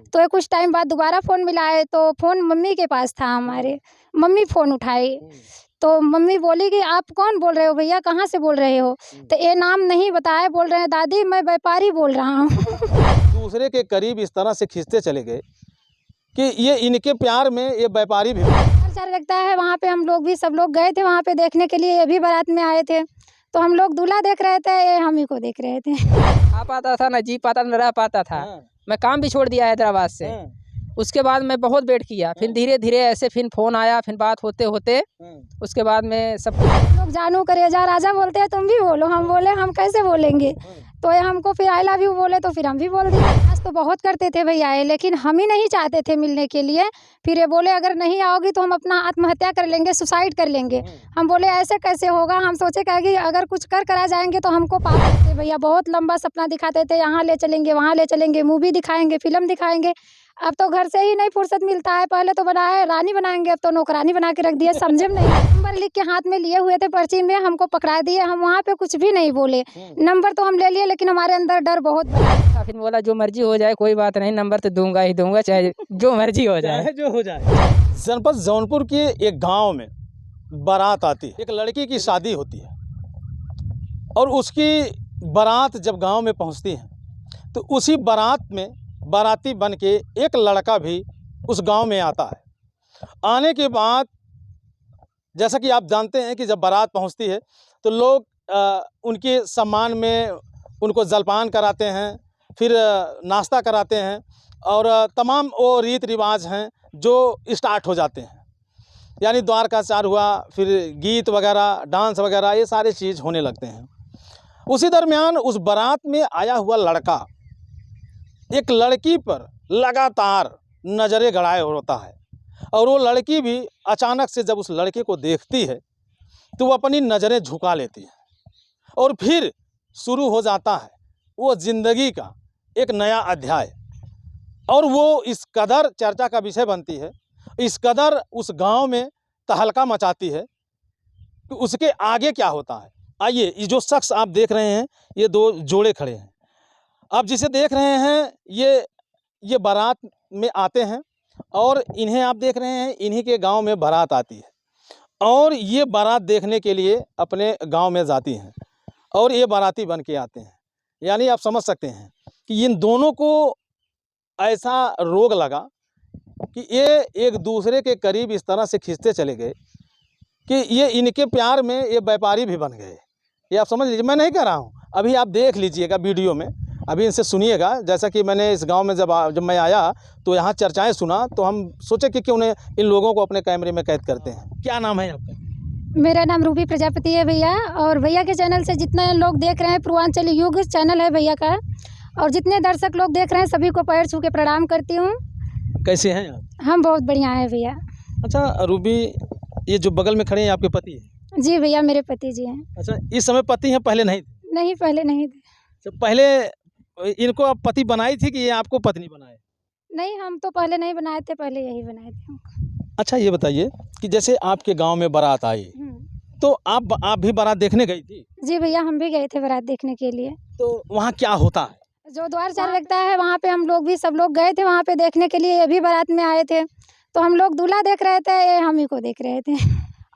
तो ये कुछ टाइम बाद दोबारा फ़ोन मिला है, तो फ़ोन मम्मी के पास था हमारे। मम्मी फ़ोन उठाई, तो मम्मी बोली कि आप कौन बोल रहे हो भैया, कहाँ से बोल रहे हो? तो ये नाम नहीं बताया, बोल रहे हैं दादी मैं व्यापारी बोल रहा हूँ। दूसरे के करीब इस तरह से खींचते चले गए कि ये इनके प्यार में ये व्यापारी भी अच्छा लगता है। वहाँ पे हम लोग भी सब लोग गए थे वहाँ पे देखने के लिए, ये भी बारात में आए थे, तो हम लोग दूल्हा देख रहे थे, ये हम ही को देख रहे थे। आ पाता था, ना जी पाता, ना रह पाता था। मैं काम भी छोड़ दिया हैदराबाद से। उसके बाद मैं बहुत वेट किया, फिर धीरे धीरे ऐसे फिर फ़ोन आया, फिर बात होते होते उसके बाद में सब लोग जानू करेजा राजा बोलते हैं, तुम भी बोलो। हम बोले हम कैसे बोलेंगे, तो ये हमको फिर आई लव यू बोले, तो फिर हम भी बोल दिए। आज तो बहुत करते थे भैया ये, लेकिन हम ही नहीं चाहते थे मिलने के लिए। फिर ये बोले अगर नहीं आओगी तो हम अपना आत्महत्या कर लेंगे, सुसाइड कर लेंगे। हम बोले ऐसे कैसे होगा, हम सोचे कि अगर कुछ कर करा जाएंगे तो हमको पाप लगते। भैया बहुत लंबा सपना दिखाते थे, यहाँ ले चलेंगे, वहाँ ले चलेंगे, मूवी दिखाएंगे, फिल्म दिखाएंगे। अब तो घर से ही नहीं फुर्सत मिलता है। पहले तो बनाए रानी बनाएंगे, अब तो नौकरानी बना के रख दिए, समझे में नहीं। नंबर लिख के हाथ में लिए हुए थे पर्ची में, हमको पकड़ा दिए। हम वहाँ पे कुछ भी नहीं बोले, नंबर तो हम ले लिए, लेकिन हमारे अंदर डर बहुत बड़ा। फिर बोला जो मर्जी हो जाए कोई बात नहीं, नंबर तो दूंगा ही दूंगा, चाहे जो मर्जी हो जाए। जो हो जाए। जनपद जौनपुर के एक गांव में बारात आती है, एक लड़की की शादी होती है और उसकी बारात जब गांव में पहुंचती है तो उसी बारात में बाराती बन के एक लड़का भी उस गांव में आता है। आने के बाद जैसा कि आप जानते हैं कि जब बारात पहुंचती है तो लोग उनके सम्मान में उनको जलपान कराते हैं, फिर नाश्ता कराते हैं और तमाम वो रीत रिवाज हैं जो स्टार्ट हो जाते हैं। यानी द्वारकाचार हुआ, फिर गीत वगैरह, डांस वगैरह, ये सारे चीज़ होने लगते हैं। उसी दरमियान उस बारात में आया हुआ लड़का एक लड़की पर लगातार नज़रें गड़ाए होता है और वो लड़की भी अचानक से जब उस लड़के को देखती है तो वो अपनी नज़रें झुका लेती है और फिर शुरू हो जाता है वो ज़िंदगी का एक नया अध्याय। और वो इस कदर चर्चा का विषय बनती है, इस कदर उस गांव में तहलका मचाती है कि उसके आगे क्या होता है। आइए, ये जो शख्स आप देख रहे हैं, ये दो जोड़े खड़े हैं, आप जिसे देख रहे हैं ये बारात में आते हैं और इन्हें आप देख रहे हैं, इन्हीं के गांव में बारात आती है और ये बारात देखने के लिए अपने गांव में जाती हैं और ये बाराती बन के आते हैं। यानी आप समझ सकते हैं कि इन दोनों को ऐसा रोग लगा कि ये एक दूसरे के करीब इस तरह से खींचते चले गए कि ये इनके प्यार में ये व्यापारी भी बन गए। ये आप समझ लीजिए, मैं नहीं कह रहा हूँ, अभी आप देख लीजिएगा वीडियो में, अभी इनसे सुनिएगा। जैसा कि मैंने इस गांव में जब मैं आया तो यहाँ चर्चाएं सुना तो हम सोचे कि क्यों नहीं इन लोगों को अपने कैमरे में कैद करते हैं। क्या नाम है आपका? मेरा नाम रूबी प्रजापति है भैया, और भैया के चैनल से जितने लोग देख रहे हैं, पूर्वांचल युग चैनल है भैया का, और जितने दर्शक लोग देख रहे हैं सभी को पैर छू के प्रणाम करती हूँ। कैसे हैं आप? हम बहुत बढ़िया हैं भैया। अच्छा रूबी, ये जो बगल में खड़े हैं आपके पति हैं? जी भैया, मेरे पति जी हैं। अच्छा, इस समय पति हैं, पहले नहीं थे? नहीं, पहले नहीं थे। तो पहले इनको आप पति बनाई थी कि ये आपको पत्नी बनाए? नहीं, हम तो पहले नहीं बनाए थे, पहले यही बनाए थे हमको। अच्छा ये बताइए कि जैसे आपके गांव में बारात आई तो आप भी बारात देखने गई थी? जी भैया, हम भी गए थे बारात देखने के लिए। तो वहाँ क्या होता है? जो द्वार चार लगता है वहाँ पे हम लोग भी सब लोग गए थे वहाँ पे देखने के लिए। ये भी बारात में आए थे, तो हम लोग दूल्हा देख रहे थे, ये हम ही को देख रहे थे।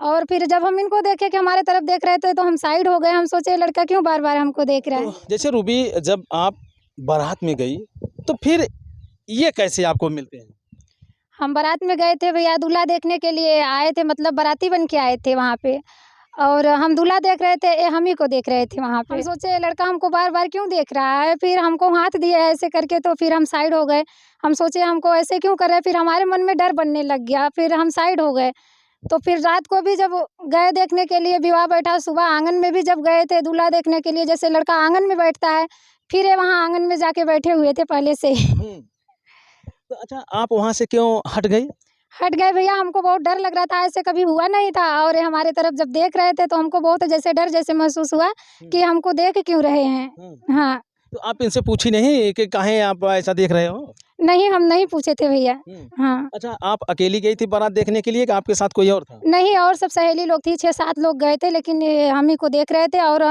और फिर जब हम इनको देखे कि हमारे तरफ देख रहे थे तो हम साइड हो गए। हम सोचे लड़का क्यों बार बार हमको देख रहा है। तो जैसे रूबी, जब आप बारात में गई तो फिर ये कैसे आपको मिलते हैं? हम बारात में गए थे भैया, दूल्हा देखने के लिए आए थे, मतलब बाराती बन के आए थे वहाँ पे, और हम दूल्हा देख रहे थे, ये हम ही को देख रहे थे वहाँ पे। हम सोचे लड़का हमको बार बार क्यों देख रहा है, फिर हमको हाथ दिया ऐसे करके, तो फिर हम साइड हो गए। हम सोचे हमको ऐसे क्यों कर रहे हैं, फिर हमारे मन में डर बनने लग गया, फिर हम साइड हो गए। तो फिर रात को भी जब गए देखने के लिए, विवाह बैठा, सुबह आंगन में भी जब गए थे दूल्हा देखने के लिए, जैसे लड़का आंगन में बैठता है, फिर ये वहाँ आंगन में जाके बैठे हुए थे पहले से ही। तो अच्छा, आप वहाँ से क्यों हट गई? हट गए भैया, हमको बहुत डर लग रहा था, ऐसे कभी हुआ नहीं था, और ये हमारे तरफ जब देख रहे थे तो हमको बहुत जैसे डर जैसे महसूस हुआ कि हमको देख क्यों रहे हैं। हाँ। तो आप इनसे पूछी नहीं कि काहे आप ऐसा देख रहे हो? नहीं, हम नहीं पूछे थे भैया। हाँ। अच्छा, आप अकेली गई थी बारात देखने के लिए कि आपके साथ कोई और था? नहीं, और सब सहेली लोग थी, 6-7 लोग गए थे, लेकिन ये हम ही को देख रहे थे। और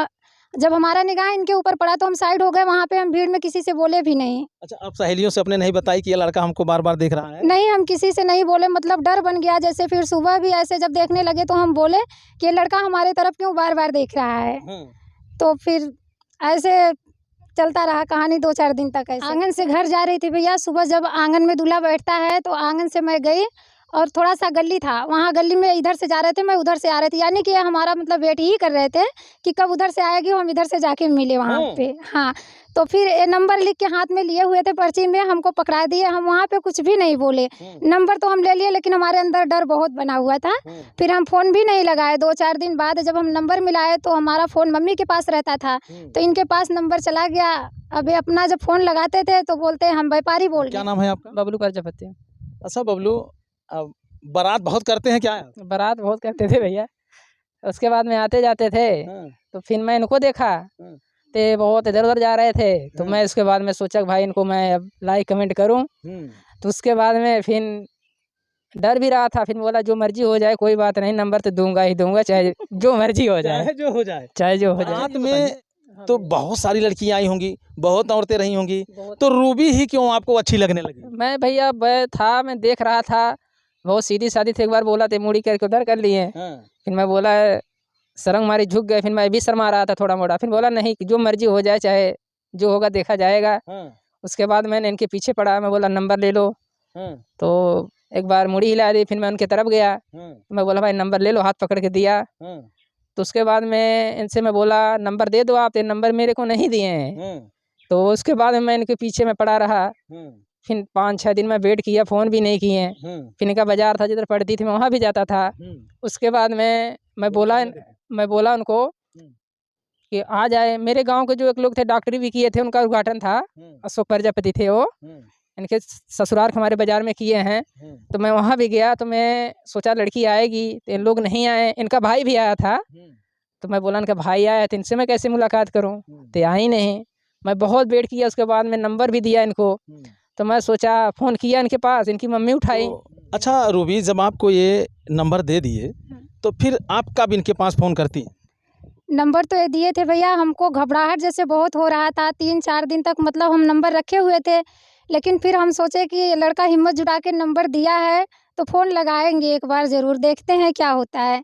जब हमारा निगाह इनके ऊपर पड़ा तो हम साइड हो गए, वहाँ पे हम भीड़ में किसी से बोले भी नहीं। अच्छा, आप सहेलियों से अपने नहीं बताई कि ये लड़का हमको बार बार देख रहा है? नहीं, हम किसी से नहीं बोले, मतलब डर बन गया। जैसे फिर सुबह भी ऐसे जब देखने लगे तो हम बोले कि ये लड़का हमारे तरफ क्यों बार बार देख रहा है। तो फिर ऐसे चलता रहा कहानी 2-4 दिन तक ऐसे। आंगन से घर जा रही थी भैया, सुबह जब आंगन में दूल्हा बैठता है तो आंगन से मैं गई और थोड़ा सा गली था, वहाँ गली में इधर से जा रहे थे, मैं उधर से आ रही थी, यानी कि हमारा मतलब वेट ही कर रहे थे कि कब उधर से आएगी, हम इधर से जाके मिले वहाँ पे। हाँ, तो फिर ये नंबर लिख के हाथ में लिए हुए थे पर्ची में, हमको पकड़ा दिए। हम वहाँ पे कुछ भी नहीं बोले, नंबर तो हम ले लिए, लेकिन हमारे अंदर डर बहुत बना हुआ था। फिर हम फ़ोन भी नहीं लगाए। 2-4 दिन बाद जब हम नंबर मिलाए तो हमारा फ़ोन मम्मी के पास रहता था, तो इनके पास नंबर चला गया। अभी अपना जब फ़ोन लगाते थे तो बोलते हैं हम व्यापारी बोल रहे क्या हैं। नाम है आपका? बबलू प्रजापति। अच्छा बबलू, बारात बहुत करते हैं क्या? बारात बहुत करते थे भैया। उसके बाद में आते जाते थे, तो फिर मैं इनको देखा तो बहुत इधर उधर जा रहे थे, तो मैं इसके बाद में सोचा कि भाई इनको मैं अब लाइक कमेंट करूं। तो उसके बाद में फिर डर भी रहा था, फिर बोला जो मर्जी हो जाए कोई बात नहीं, नंबर तो दूंगा ही दूंगा, चाहे जो मर्जी हो जाए, चाहे जो हो जाए। चाहे जो हो जाए। बारात में तो बहुत सारी लड़कियां आई होंगी, बहुत औरतें रही होंगी, तो रूबी ही क्यों आपको अच्छी लगने लगी? मैं भैया मैं देख रहा था, बहुत सीधी सादी थे। एक बार बोला तो मुड़ी करके उधर कर लिए, फिर मैं बोला सरंग मारी झुक गए, फिर मैं भी शर्मा रहा था थोड़ा मोड़ा, फिर बोला नहीं जो मर्जी हो जाए, चाहे जो होगा देखा जाएगा। उसके बाद मैंने इनके पीछे पड़ा, मैं बोला नंबर ले लो। तो एक बार मुड़ी हिला दी, फिर मैं उनके तरफ गया, तो मैं बोला भाई नंबर ले लो, हाथ पकड़ के दिया। तो उसके बाद में इनसे मैं बोला नंबर दे दो आप, ये नंबर मेरे को नहीं दिए हैं। तो उसके बाद मैं इनके पीछे में पड़ा रहा, फिर 5-6 दिन में वेट किया, फ़ोन भी नहीं किए। फिर इनका बाज़ार था जिधर पड़ती थी, मैं वहाँ भी जाता था। उसके बाद में मैं बोला उनको कि आ जाए। मेरे गांव के जो एक लोग थे, डॉक्टरी भी किए थे, उनका उद्घाटन था, अशोक प्रजापति थे वो, इनके ससुराल हमारे बाज़ार में किए हैं। तो मैं वहाँ भी गया, तो मैं सोचा लड़की आएगी, तो इन लोग नहीं आए। इनका भाई भी आया था, तो मैं बोला इनका भाई आया तो इनसे मैं कैसे मुलाकात करूँ, तो आए ही नहीं। मैं बहुत वेट किया, उसके बाद में नंबर भी दिया इनको, तो मैं सोचा फ़ोन किया इनके पास, इनकी मम्मी उठाई। अच्छा रूबी, जब आपको ये नंबर दे दिए तो फिर आप कब इनके पास फ़ोन करती हैं? नंबर तो ये दिए थे भैया, हमको घबराहट जैसे बहुत हो रहा था। 3-4 दिन तक मतलब हम नंबर रखे हुए थे, लेकिन फिर हम सोचे कि ये लड़का हिम्मत जुटा के नंबर दिया है तो फ़ोन लगाएंगे एक बार ज़रूर, देखते हैं क्या होता है।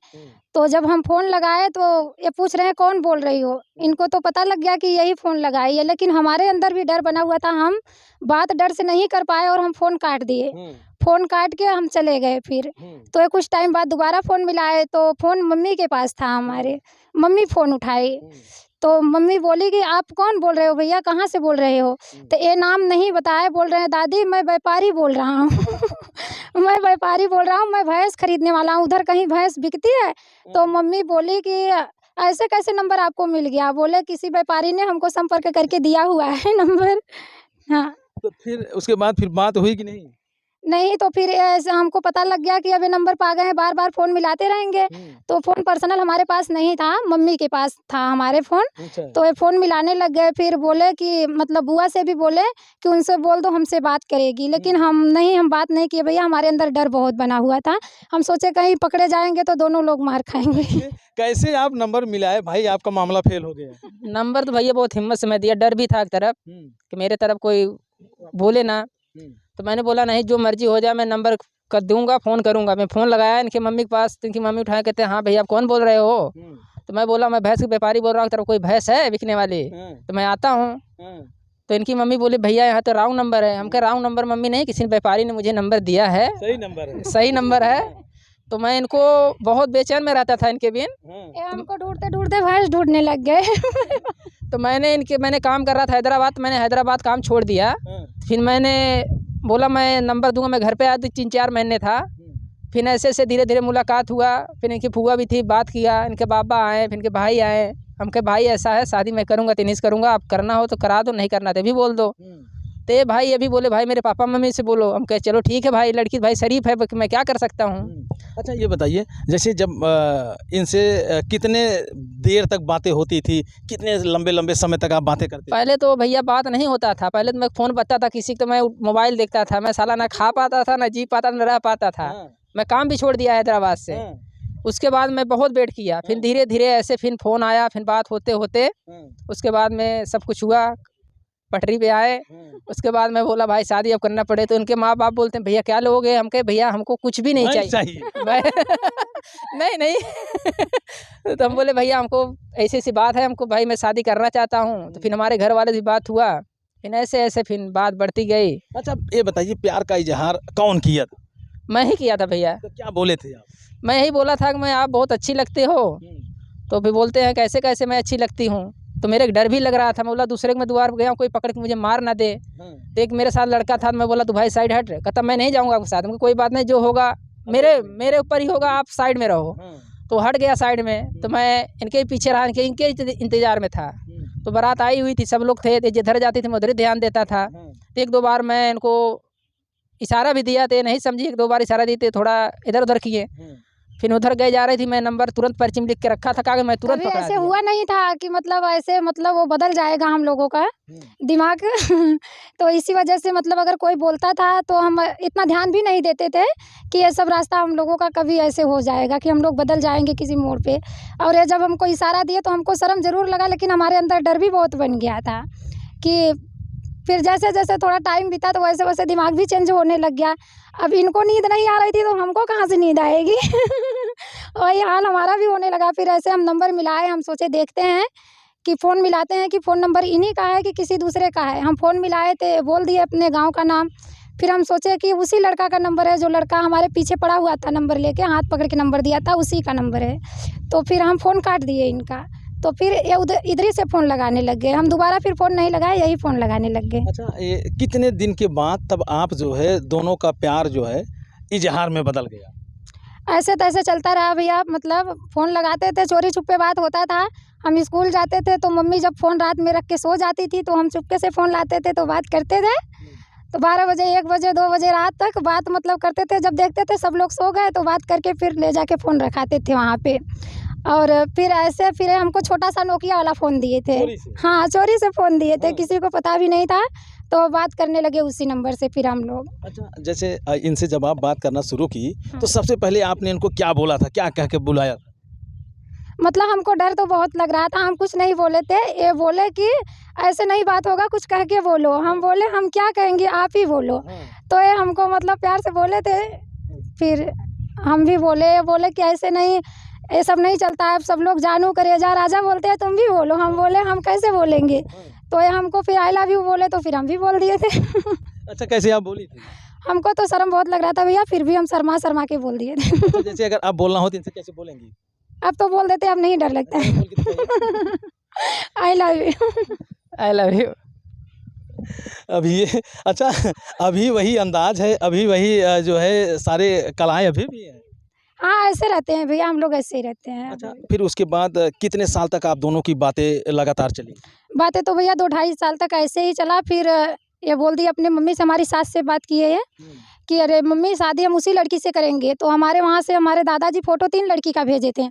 तो जब हम फ़ोन लगाए तो ये पूछ रहे हैं कौन बोल रही हो। इनको तो पता लग गया कि यही फ़ोन लगाई है, लेकिन हमारे अंदर भी डर बना हुआ था। हम बात डर से नहीं कर पाए और हम फ़ोन काट दिए। फ़ोन काट के हम चले गए फिर। तो ये कुछ टाइम बाद दोबारा फ़ोन मिलाए तो फ़ोन मम्मी के पास था हमारे। मम्मी फ़ोन उठाई तो मम्मी बोली कि आप कौन बोल रहे हो भैया, कहाँ से बोल रहे हो? तो ये नाम नहीं बताए, बोल रहे हैं दादी मैं व्यापारी बोल रहा हूँ। मैं व्यापारी बोल रहा हूँ, मैं भैंस खरीदने वाला हूँ, उधर कहीं भैंस बिकती है? तो मम्मी बोली कि ऐसे कैसे नंबर आपको मिल गया? बोले किसी व्यापारी ने हमको संपर्क करके दिया हुआ है नंबर। हाँ। तो फिर उसके बाद फिर बात हुई कि नहीं? नहीं, तो फिर ऐसा हमको पता लग गया कि अब ये नंबर पा गए हैं, बार-बार फ़ोन मिलाते रहेंगे। तो फ़ोन पर्सनल हमारे पास नहीं था, मम्मी के पास था हमारे फ़ोन। अच्छा। तो ये फ़ोन मिलाने लग गए, फिर बोले कि मतलब बुआ से भी बोले कि उनसे बोल दो हमसे बात करेगी, लेकिन हम बात नहीं किए भैया, हमारे अंदर डर बहुत बना हुआ था। हम सोचे कहीं पकड़े जाएँगे तो दोनों लोग मार खाएँगे। कैसे आप नंबर मिलाए भाई, आपका मामला फेल हो गया? नंबर तो भैया बहुत हिम्मत से मैं दिया, डर भी था एक तरफ कि मेरे तरफ कोई बोले ना। तो मैंने बोला नहीं जो मर्जी हो जाए, मैं नंबर कर दूंगा, फ़ोन करूंगा। मैं फ़ोन लगाया इनकी मम्मी के पास, तो इनकी मम्मी उठाए कहते हैं हाँ भैया आप कौन बोल रहे हो? तो मैं बोला मैं भैंस के व्यापारी बोल रहा हूँ, तेरा कोई भैंस है बिकने वाली? तो मैं आता हूँ। तो इनकी मम्मी बोली भैया यहाँ तो रॉन्ग नंबर है। हम कह रॉन्ग नंबर मम्मी नहीं, किसी व्यापारी ने मुझे नंबर दिया है, सही नंबर है, सही नंबर है। तो मैं इनको बहुत बेचैन में रहता था इनके बिन। ये हमको ढूँढते-ढूँढते भैंस ढूँढने लग गए। तो मैंने काम कर रहा था हैदराबाद, मैंने हैदराबाद काम छोड़ दिया। फिर मैंने बोला मैं नंबर दूंगा, मैं घर पे आया तो 3-4 महीने था। फिर ऐसे धीरे-धीरे मुलाकात हुआ, फिर इनकी फूआ भी थी, बात किया, इनके बाबा आए, फिर इनके भाई आए। हम कहे भाई ऐसा है शादी मैं करूँगा तो नहीं करूँगा, आप करना हो तो करा दो, नहीं करना तो भी बोल दो। तो ये भाई अभी बोले भाई मेरे पापा मम्मी से बोलो। हम कहे चलो ठीक है भाई, लड़की भाई शरीफ है, मैं क्या कर सकता हूँ। अच्छा ये बताइए, जैसे जब इनसे कितने देर तक बातें होती थी, कितने लंबे समय तक आप बातें करते? पहले तो भैया बात नहीं होता था, पहले तो मैं फ़ोन बता था किसी को, मैं मोबाइल देखता था, मैं साला ना खा पाता था, ना जी पाता, ना रह पाता था। मैं काम भी छोड़ दिया हैदराबाद से। उसके बाद मैं बहुत वेट किया, फिर धीरे धीरे ऐसे फिर फ़ोन आया, फिर बात होते होते उसके बाद में सब कुछ हुआ, पटरी पे आए। उसके बाद मैं बोला भाई शादी अब करना पड़े, तो उनके माँ बाप बोलते हैं भैया क्या लोगे? हम कहे भैया हमको कुछ भी नहीं चाहिए। नहीं नहीं तो हम बोले भैया हमको ऐसी ऐसी बात है, हमको भाई मैं शादी करना चाहता हूँ। तो फिर हमारे घर वाले से बात हुआ, फिर ऐसे ऐसे फिर बात बढ़ती गई। अच्छा ये बताइए, प्यार का इजहार कौन किया था? मैं ही किया था भैया। तो क्या बोले थे आप? मैं यही बोला था कि मैं आप बहुत अच्छी लगते हो। तो फिर बोलते हैं कैसे कैसे मैं अच्छी लगती हूँ? तो मेरे एक डर भी लग रहा था, मैं बोला दूसरे के मैं द्वार पर गया कोई पकड़ के मुझे मार ना दे। तो एक मेरे साथ लड़का था, मैं बोला तू भाई साइड हट। कहता मैं नहीं जाऊँगा आपके साथ। मैं कोई बात नहीं, जो होगा मेरे ऊपर ही होगा, आप साइड में रहो। तो हट गया साइड में, तो मैं इनके पीछे रहा, इनके इंतजार में था। तो बारात आई हुई थी, सब लोग थे, जिधर जाती थी मैं उधर ही ध्यान देता था। तो एक दो बार मैं इनको इशारा भी दिया, तो नहीं समझी, एक दो बार इशारा दी, थोड़ा इधर उधर किए। फिर उधर गए जा रही थी, मैं नंबर तुरंत पर्ची में लिख के रखा था, कागज मैं तुरंत कभी पकड़ा ऐसे दिया। हुआ नहीं था कि मतलब ऐसे मतलब वो बदल जाएगा हम लोगों का दिमाग तो इसी वजह से मतलब अगर कोई बोलता था तो हम इतना ध्यान भी नहीं देते थे कि ये सब रास्ता हम लोगों का कभी ऐसे हो जाएगा कि हम लोग बदल जाएंगे किसी मोड़ पे। और ये जब हमको इशारा दिए तो हमको शर्म ज़रूर लगा, लेकिन हमारे अंदर डर भी बहुत बन गया था कि फिर जैसे जैसे थोड़ा टाइम बीता तो वैसे वैसे दिमाग भी चेंज होने लग गया। अब इनको नींद नहीं आ रही थी तो हमको कहाँ से नींद आएगी वही हाल हमारा भी होने लगा। फिर ऐसे हम नंबर मिलाए, हम सोचे देखते हैं कि फ़ोन मिलाते हैं कि फ़ोन नंबर इन्हीं का है कि किसी दूसरे का है। हम फ़ोन मिलाए थे, बोल दिए अपने गांव का नाम। फिर हम सोचे कि उसी लड़का का नंबर है, जो लड़का हमारे पीछे पड़ा हुआ था, नंबर लेके हाथ पकड़ के नंबर दिया था, उसी का नंबर है। तो फिर हम फ़ोन काट दिए इनका। तो फिर ये इधर ही से फ़ोन लगाने लग गए। हम दोबारा फिर फ़ोन नहीं लगाए, यही फ़ोन लगाने लग गए। अच्छा ये कितने दिन के बाद तब आप जो है दोनों का प्यार जो है इजहार में बदल गया? ऐसे तैसे चलता रहा भैया, मतलब फ़ोन लगाते थे, चोरी छुपे बात होता था। हम स्कूल जाते थे तो मम्मी जब फ़ोन रात में रख के सो जाती थी तो हम चुपके से फ़ोन लाते थे तो बात करते थे। तो 12 बजे, 1 बजे, 2 बजे रात तक बात मतलब करते थे। जब देखते थे सब लोग सो गए तो बात करके फिर ले जाके फ़ोन रखाते थे वहाँ पे। और फिर ऐसे फिर हमको छोटा सा नोकिया वाला फ़ोन दिए थे। चोरी से? हाँ, चोरी से फ़ोन दिए थे, किसी को पता भी नहीं था। तो बात करने लगे उसी नंबर से फिर हम लोग। अच्छा जैसे इनसे जब आप बात करना शुरू की तो सबसे पहले आपने इनको क्या बोला था, क्या कह के बुलाया था? मतलब हमको डर तो बहुत लग रहा था, हम कुछ नहीं बोले थे। ये बोले कि ऐसे नहीं बात होगा, कुछ कह के बोलो। हम बोले हम क्या कहेंगे, आप ही बोलो। तो ये हमको मतलब प्यार से बोले थे। फिर हम भी बोले कि ऐसे नहीं, ये सब नहीं चलता है। अब सब लोग जानू करेजा राजा बोलते हैं, तुम भी बोलो। हम बोले हम कैसे बोलेंगे? तो ये हमको फिर आई लव यू बोले तो फिर हम भी बोल दिए थे अच्छा कैसे आप बोली थी? हमको तो शर्म बहुत लग रहा था भैया, फिर भी हम शर्मा शर्मा के बोल दिए थे अच्छा, जैसे अगर आप बोलना हो तो इनसे कैसे बोलेंगी? अब तो बोल देते, अब नहीं डर लगता है बोल के दिखाइए। I love you I love you. अभी ये अच्छा अभी वही अंदाज है, अभी वही जो है सारे कलाएं अभी भी हैं। हाँ, ऐसे रहते हैं भैया, हम लोग ऐसे ही रहते हैं। अच्छा फिर उसके बाद कितने साल तक आप दोनों की बातें लगातार चली? बातें तो भैया 2 ढाई साल तक ऐसे ही चला। फिर ये बोल दिया अपने मम्मी से, हमारी सास से बात किए है कि अरे मम्मी शादी हम उसी लड़की से करेंगे। तो हमारे वहाँ से हमारे दादाजी फ़ोटो 3 लड़की का भेजे थे,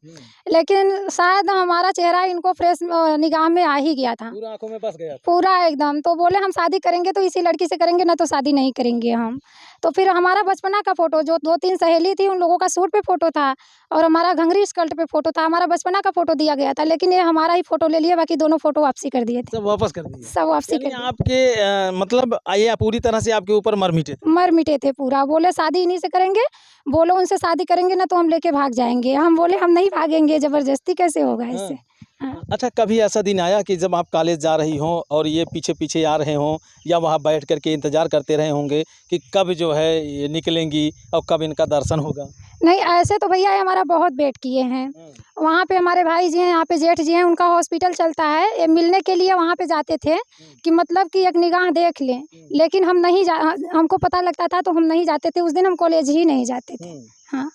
लेकिन शायद हमारा चेहरा इनको फ्रेश निगाह में आ ही गया था, पूरा आंखों में बस गया था। पूरा एकदम। तो बोले हम शादी करेंगे तो इसी लड़की से करेंगे, ना तो शादी नहीं करेंगे हम। तो फिर हमारा बचपना का फ़ोटो, जो 2-3 सहेली थी उन लोगों का सूट पे फ़ोटो था और हमारा घंघरी स्कर्ट पे फ़ोटो था, हमारा बचपना का फ़ोटो दिया गया था। लेकिन ये हमारा ही फ़ोटो ले लिए, बाकी दोनों फ़ोटो वापसी कर दिए थे। सब वापस कर दिए? सब वापसी यानी कर दिए। आपके मतलब ये पूरी तरह से आपके ऊपर मर मिटे थे। मर मिटे थे पूरा। बोले शादी इन्हीं से करेंगे, बोलो उनसे शादी करेंगे ना तो हम लेके भाग जाएंगे। हम बोले हम नहीं भागेंगे, ज़बरदस्ती कैसे होगा इससे। हाँ। अच्छा कभी ऐसा दिन आया कि जब आप कॉलेज जा रही हों और ये पीछे पीछे आ रहे हों या वहाँ बैठ कर के इंतज़ार करते रहे होंगे कि कब जो है ये निकलेंगी और कब इनका दर्शन होगा? नहीं, ऐसे तो भैया ये हमारा बहुत वेट किए हैं। वहाँ पे हमारे भाई जी हैं, यहाँ पे जेठ जी हैं, उनका हॉस्पिटल चलता है। ये मिलने के लिए वहाँ पे जाते थे कि मतलब कि एक निगाह देख लें, लेकिन हम नहीं हमको पता लगता था तो हम नहीं जाते थे। उस दिन हम कॉलेज ही नहीं जाते थे। हाँ,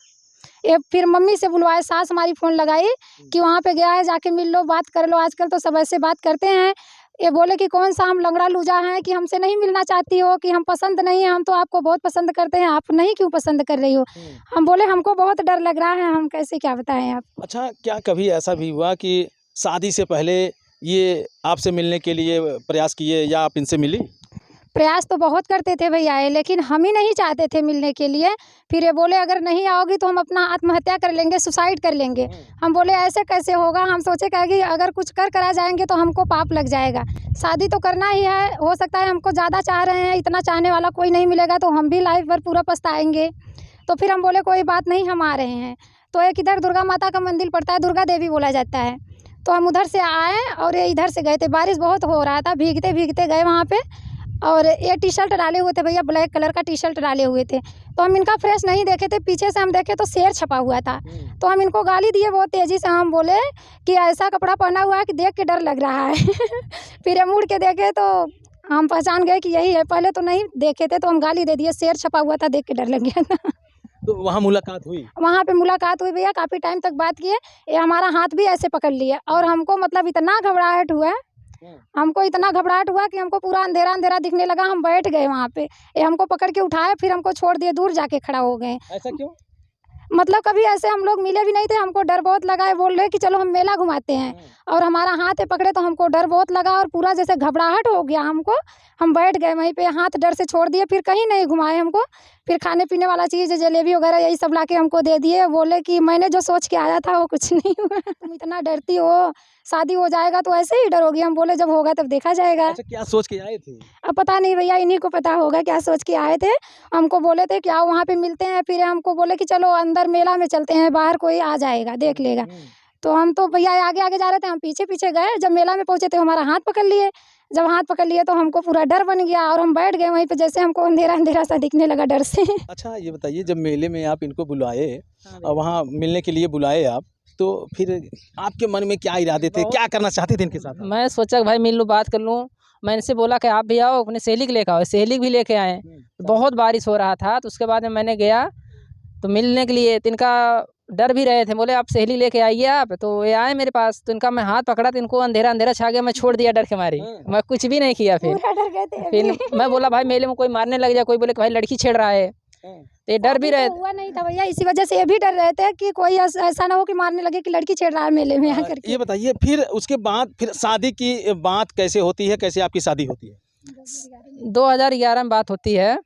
ये फिर मम्मी से बुलवाए, सास हमारी फ़ोन लगाई कि वहाँ पे गया है, जाके मिल लो, बात कर लो। आजकल तो सब ऐसे बात करते हैं। ये बोले कि कौन सा हम लंगड़ा लूजा हैं कि हमसे नहीं मिलना चाहती हो, कि हम पसंद नहीं है, हम तो आपको बहुत पसंद करते हैं, आप नहीं क्यों पसंद कर रही हो? हम बोले हमको बहुत डर लग रहा है, हम कैसे क्या बताएं आप। अच्छा क्या कभी ऐसा भी हुआ कि शादी से पहले ये आपसे मिलने के लिए प्रयास किए या आप इनसे मिली? प्रयास तो बहुत करते थे भैया ये, लेकिन हम ही नहीं चाहते थे मिलने के लिए। फिर ये बोले अगर नहीं आओगी तो हम अपना आत्महत्या कर लेंगे, सुसाइड कर लेंगे। हम बोले ऐसे कैसे होगा, हम सोचे कि अगर कुछ कर आ जाएंगे तो हमको पाप लग जाएगा। शादी तो करना ही है, हो सकता है हमको ज़्यादा चाह रहे हैं, इतना चाहने वाला कोई नहीं मिलेगा तो हम भी लाइफ भर पूरा पछताएंगे। तो फिर हम बोले कोई बात नहीं, हम आ रहे हैं। तो एक इधर दुर्गा माता का मंदिर पड़ता है, दुर्गा देवी बोला जाता है। तो हम उधर से आए और ये इधर से गए थे, बारिश बहुत हो रहा था, भीगते भीगते गए वहाँ पे। और ये टी शर्ट डाले हुए थे भैया, ब्लैक कलर का टी शर्ट डाले हुए थे। तो हम इनका फ्रेश नहीं देखे थे, पीछे से हम देखे तो शेर छपा हुआ था। तो हम इनको गाली दिए बहुत तेज़ी से। हम बोले कि ऐसा कपड़ा पहना हुआ है कि देख के डर लग रहा है। फिर ये मुड़ के देखे तो हम पहचान गए कि यही है। पहले तो नहीं देखे थे तो हम गाली दे दिए, शेर छपा हुआ था, देख के डर लग गया था। तो वहाँ मुलाकात हुई? वहाँ पे मुलाकात हुई भैया, काफ़ी टाइम तक बात किए। ये हमारा हाथ भी ऐसे पकड़ लिए और हमको मतलब इतना घबराहट हुआ, हमको इतना घबराहट हुआ कि हमको पूरा अंधेरा अंधेरा दिखने लगा। हम बैठ गए वहाँ पे, ये हमको पकड़ के उठाए, फिर हमको छोड़ दिए, दूर जाके खड़ा हो गए। ऐसा क्यों? मतलब कभी ऐसे हम लोग मिले भी नहीं थे, हमको डर बहुत लगा है। बोल रहे कि चलो हम मेला घुमाते हैं, और हमारा हाथ पकड़े तो हमको डर बहुत लगा और पूरा जैसे घबराहट हो गया हमको। हम बैठ गए वहीं पे, हाथ डर से छोड़ दिए, फिर कहीं नहीं घुमाए हमको। फिर खाने पीने वाला चीज़ जलेबी वगैरह यही सब लाके हमको दे दिए। बोले कि मैंने जो सोच के आया था वो कुछ नहीं हुआ। तुम इतना डरती हो, शादी हो जाएगा तो ऐसे ही डरोगी। हम बोले जब होगा तब देखा जाएगा। अच्छा, क्या सोच के आए थे? अब पता नहीं भैया, इन्हीं को पता होगा क्या सोच के आए थे। हमको बोले थे कि आओ वहाँ पे मिलते हैं। फिर हमको बोले कि चलो अंदर मेला में चलते हैं, बाहर कोई आ जाएगा देख लेगा। तो हम तो भैया आगे आगे जा रहे थे, हम पीछे पीछे गए। जब मेला में पहुँचे तो हमारा हाथ पकड़ लिए। जब हाथ पकड़ लिए तो हमको पूरा डर बन गया और हम बैठ गए वहीं पे, जैसे हमको अंधेरा अंधेरा सा दिखने लगा डर से। अच्छा, ये बताइए, जब मेले में आप इनको बुलाए और वहाँ मिलने के लिए बुलाए आप, तो फिर आपके मन में क्या इरादे थे, क्या करना चाहते थे इनके साथ? मैं सोचा कि भाई मिल लूँ, बात कर लूँ। मैंने इनसे बोला कि आप भी आओ, अपने सहेली को लेकर आओ। सहेली भी लेके आए। बहुत बारिश हो रहा था, तो उसके बाद में मैंने गया तो मिलने के लिए। तो इनका डर भी रहे थे, बोले आप सहेली लेके आइए आप। तो ये आए मेरे पास, तो इनका मैं हाथ पकड़ा तो इनको अंधेरा अंधेरा छा गया। मैं छोड़ दिया डर के मारी, मैं कुछ भी नहीं किया। पूरा डर गए थे। फिर मैं बोला भाई मेले में कोई मारने लग जाए, कोई बोले कि भाई लड़की छेड़ रहा है, तो ये डर भी रहे। हुआ नहीं था भैया, इसी वजह से ये भी डर रहे थे कि कोई ऐसा ना हो कि मारने लगे कि लड़की छेड़ रहा है मेले में आकर के। ये बताइए, फिर उसके बाद फिर शादी की बात कैसे होती है, कैसे आपकी शादी होती है? 2011 में बात होती है।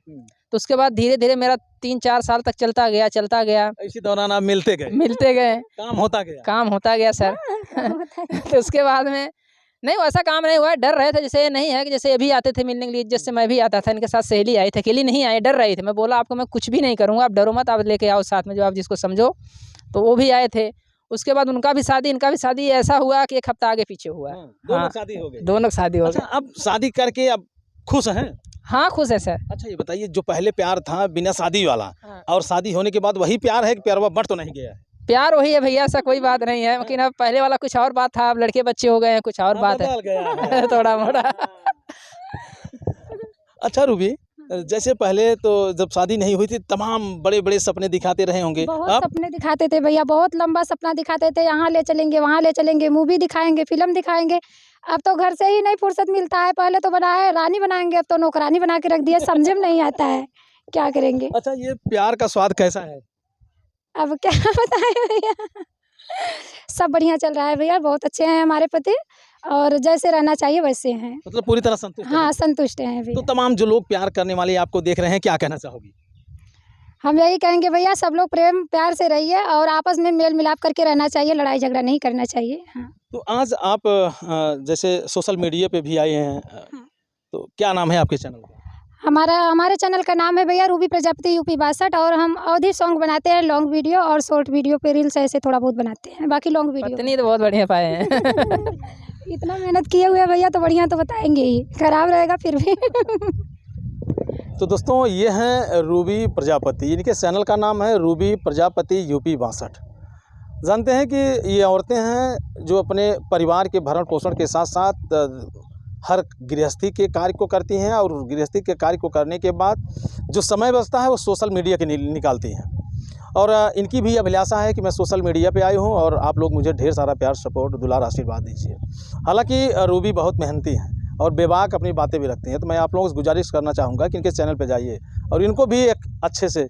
तो उसके बाद धीरे धीरे मेरा 3-4 साल तक चलता गया। इसी दौरान आप मिलते गए, काम होता गया सर। तो उसके बाद में नहीं, वैसा काम नहीं हुआ। डर रहे थे, जैसे नहीं है कि जैसे अभी आते थे मिलने के लिए, जैसे मैं भी आता था। इनके साथ सहेली आई थी, अकेली नहीं आए, डर रही थे। मैं बोला आपको मैं कुछ भी नहीं करूँगा, आप डरो मत, आप लेके आओ साथ में जो आप जिसको समझो। तो वो भी आए थे। उसके बाद उनका भी शादी, इनका भी शादी ऐसा हुआ कि 1 हफ्ता आगे पीछे हुआ। दोनों शादी हो गई? दोनों शादी हो अच्छा, गई। अब शादी करके अब खुश हैं? हाँ, खुश है सर। अच्छा, ये बताइए, जो पहले प्यार था बिना शादी वाला, हाँ। और शादी होने के बाद वही प्यार है कि प्यार बढ़ तो नहीं गया है? प्यार वही है भैया, ऐसा कोई बात नहीं है। लेकिन अब पहले वाला कुछ और बात था, अब लड़के बच्चे हो गए हैं, कुछ और बात है। बदल गया है। थोड़ा मोड़ा। अच्छा रूबी, जैसे पहले तो जब शादी नहीं हुई थी तमाम बड़े बड़े सपने दिखाते रहे होंगे। बहुत अब सपने दिखाते थे भैया, बहुत लंबा सपना दिखाते थे। यहाँ ले चलेंगे, वहाँ ले चलेंगे, मूवी दिखाएंगे, फिल्म दिखाएंगे। अब तो घर से ही नहीं फुर्सत मिलता है। पहले तो बनाए रानी बनाएंगे, अब तो नौकरानी बना के रख दिया। समझ में नहीं आता है क्या करेंगे। अच्छा, ये प्यार का स्वाद कैसा है? अब क्या बताएं भैया, सब बढ़िया चल रहा है भैया, बहुत अच्छे हैं हमारे पति, और जैसे रहना चाहिए वैसे हैं। मतलब पूरी तरह संतुष्ट हैं? हाँ, संतुष्ट हैं तो भैया। तमाम जो लोग प्यार करने वाले आपको देख रहे हैं, क्या कहना चाहोगी? हम यही कहेंगे भैया, सब लोग प्रेम प्यार से रहिए और आपस में मेल मिलाप करके रहना चाहिए, लड़ाई झगड़ा नहीं करना चाहिए। हाँ। तो आज आप जैसे सोशल मीडिया पे भी आए हैं, तो क्या नाम है आपके चैनल का? हमारे चैनल का नाम है भैया रूबी प्रजापति यूपी 62, और हम अवधी सॉन्ग बनाते हैं, लॉन्ग वीडियो और शॉर्ट वीडियो पे रील्स ऐसे थोड़ा बहुत बनाते हैं, बाकी लॉन्ग वीडियो। पत्नी तो बहुत बढ़िया पाए हैं। इतना मेहनत किए हुए भैया, तो बढ़िया तो बताएंगे ही, खराब रहेगा फिर भी। तो दोस्तों, ये हैं रूबी प्रजापति, इनके चैनल का नाम है रूबी प्रजापति यूपी 62। जानते हैं कि ये औरतें हैं जो अपने परिवार के भरण पोषण के साथ साथ हर गृहस्थी के कार्य को करती हैं, और गृहस्थी के कार्य को करने के बाद जो समय बचता है वो सोशल मीडिया के निकालती हैं। और इनकी भी अभिलाषा है कि मैं सोशल मीडिया पे आई हूँ और आप लोग मुझे ढेर सारा प्यार, सपोर्ट, दुलार, आशीर्वाद दीजिए। हालांकि रूबी बहुत मेहनती हैं और बेबाक अपनी बातें भी रखती हैं, तो मैं आप लोगों से गुजारिश करना चाहूँगा कि इनके चैनल पे जाइए और इनको भी एक अच्छे से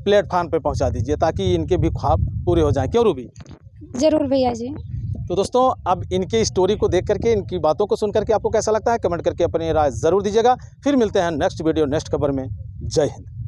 प्लेटफार्म पे पहुँचा दीजिए, ताकि इनके भी ख्वाब पूरे हो जाएँ। क्यों रूबी? जरूर भैया जी। तो दोस्तों अब इनकी स्टोरी को देख करके, इनकी बातों को सुन करके आपको कैसा लगता है, कमेंट करके अपनी राय ज़रूर दीजिएगा। फिर मिलते हैं नेक्स्ट वीडियो नेक्स्ट खबर में। जय हिंद।